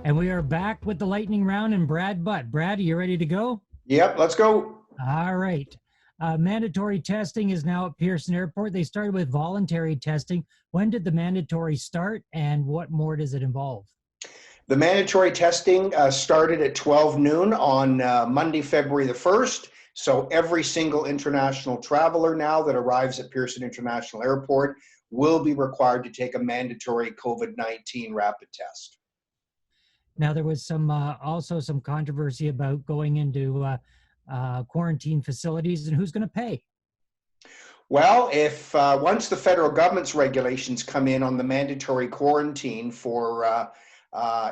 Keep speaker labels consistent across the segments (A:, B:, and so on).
A: And we are back with the lightning round and Brad Butt. Brad, are you ready to go?
B: Yep, let's go.
A: All right. Mandatory testing is now at Pearson Airport. They started with voluntary testing. When did the mandatory start and what more does it involve?
B: The mandatory testing started at 12 noon on Monday, February the 1st. So every single international traveler now that arrives at Pearson International Airport will be required to take a mandatory COVID-19 rapid test.
A: Now, there was some also some controversy about going into quarantine facilities and who's going to pay.
B: Well, if once the federal government's regulations come in on the mandatory quarantine for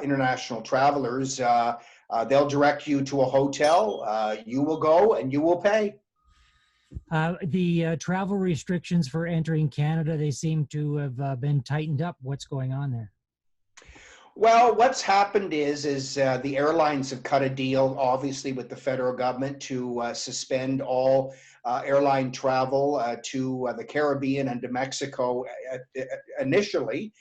B: international travelers, they'll direct you to a hotel. You will go and you will pay.
A: The travel restrictions for entering Canada, they seem to have been tightened up. What's going on there?
B: Well, what's happened is the airlines have cut a deal, obviously, with the federal government to suspend all airline travel to the Caribbean and to Mexico initially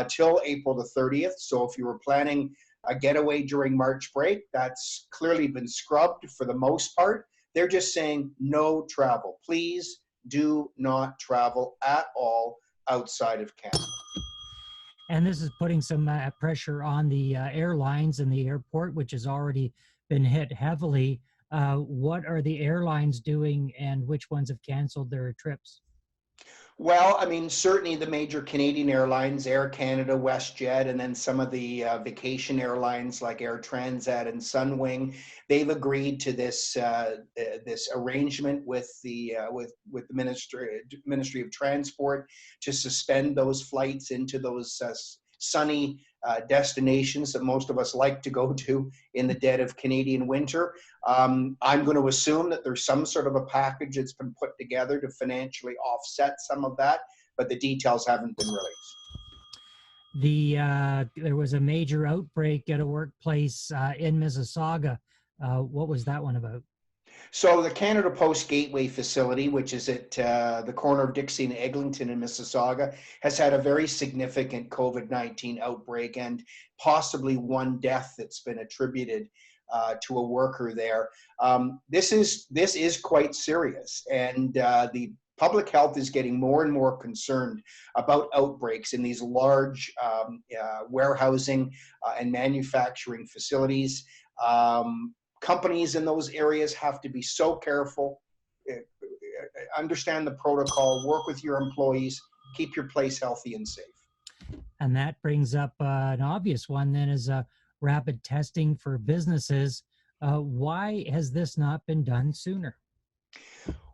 B: till April the 30th. So if you were planning a getaway during March break, that's clearly been scrubbed for the most part. They're just saying no travel. Please do not travel at all outside of Canada.
A: And this is putting some pressure on the airlines and the airport, which has already been hit heavily. What are the airlines doing and which ones have canceled their trips?
B: Well, I mean, certainly the major Canadian airlines, Air Canada, WestJet, and then some of the vacation airlines like Air Transat and Sunwing, they've agreed to this this arrangement with the Ministry of Transport to suspend those flights into those sunny destinations that most of us like to go to in the dead of Canadian winter. I'm going to assume that there's some sort of a package that's been put together to financially offset some of that, but the details haven't been released.
A: There was a major outbreak at a workplace in Mississauga. What was that one about?
B: So the Canada Post Gateway facility, which is at the corner of Dixie and Eglinton in Mississauga, has had a very significant COVID-19 outbreak and possibly one death that's been attributed to a worker there. This is quite serious, and the public health is getting more and more concerned about outbreaks in these large warehousing and manufacturing facilities. Companies in those areas have to be so careful, understand the protocol, work with your employees, keep your place healthy and safe.
A: And that brings up an obvious one then is rapid testing for businesses. Why has this not been done sooner?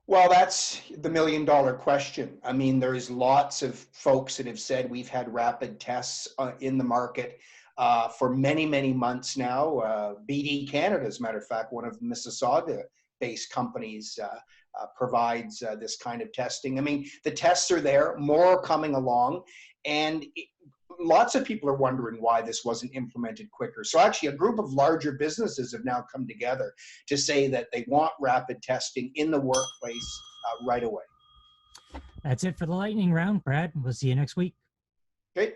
B: Well, that's the million-dollar question. I mean, there's lots of folks that have said we've had rapid tests in the market for many, many months now. BD Canada, as a matter of fact, one of the Mississauga-based companies provides this kind of testing. I mean, the tests are there, more are coming along, and lots of people are wondering why this wasn't implemented quicker. So actually, a group of larger businesses have now come together to say that they want rapid testing in the workplace right away.
A: That's it for the lightning round, Brad. We'll see you next week.
B: Okay.